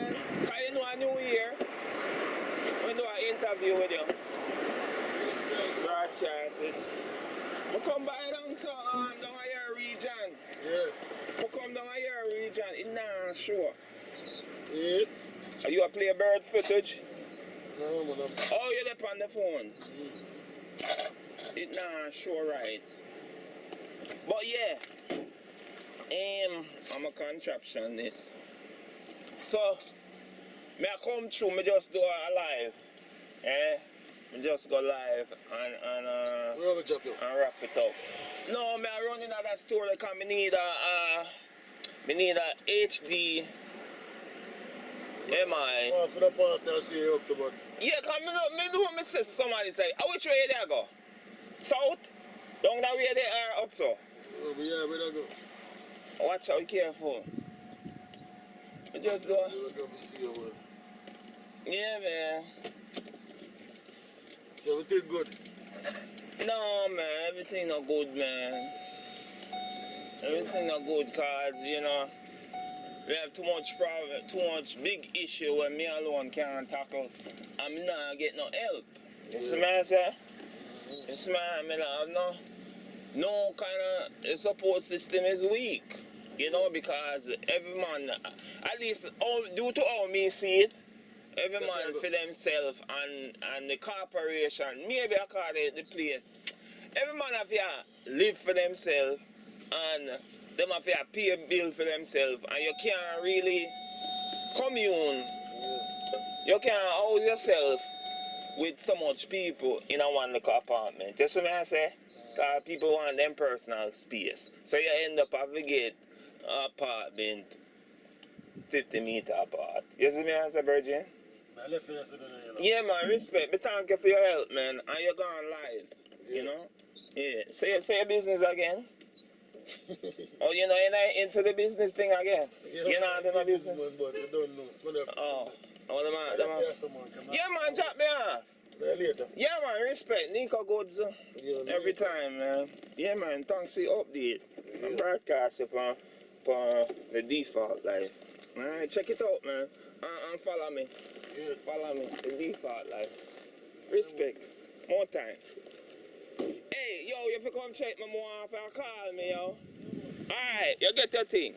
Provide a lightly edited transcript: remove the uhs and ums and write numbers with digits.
man. Cause you know a new year. We do an interview with you. Broadcast it. We come by down to your region. Yeah. We come down to your region. It's not sure. Yeah. Are you a play bird footage? No, man. Oh, you're up on the phone. It's not sure right. But yeah. I'm a contraption this. So me I come through, me just do a live. Me just go live and wrap it up. No, me I run in that store because me need a HD MI. Oh, for the past I see you up to but. Yeah, cause me do what me say somebody say, which way they go? South? Down that way they are up so. Oh, but yeah, where they go? Watch out, careful. We just do a... Yeah, man. So everything good? No, man, everything not good, man. Everything not good cause, you know, we have too much problem, too much big issue where me alone can't tackle and me not get no help. You see me, I say? You see me, I mean, I have no kind of support system is weak. You know, because every man, at least due to how me see it, every man for themselves and the corporation, maybe I call it the place. Every man have to live for themselves and them have to pay a bill for themselves and you can't really commune. You can't house yourself with so much people in a one little apartment. You see what I say? Because people want them personal space. So you end up having to get apartment 50 meters apart. You see me as a virgin? Yeah, man, respect. But thank you for your help, man. And you're going live, you know? Yeah. Say your business again. Oh, you know, you're not into the business thing again? Yeah, you're not into the business? Man, but you don't know. Oh, the man. Yeah, man, drop me off. Later. Yeah, man, respect. Neecogoods every time, man. Yeah, man, thanks for your update. I'm broadcasting for the default life. Alright, check it out, man. And follow me. Yeah. Follow me. The default life. Respect. More time. Hey, yo, if you come check me more, if you call me, yo. Alright, you get your thing.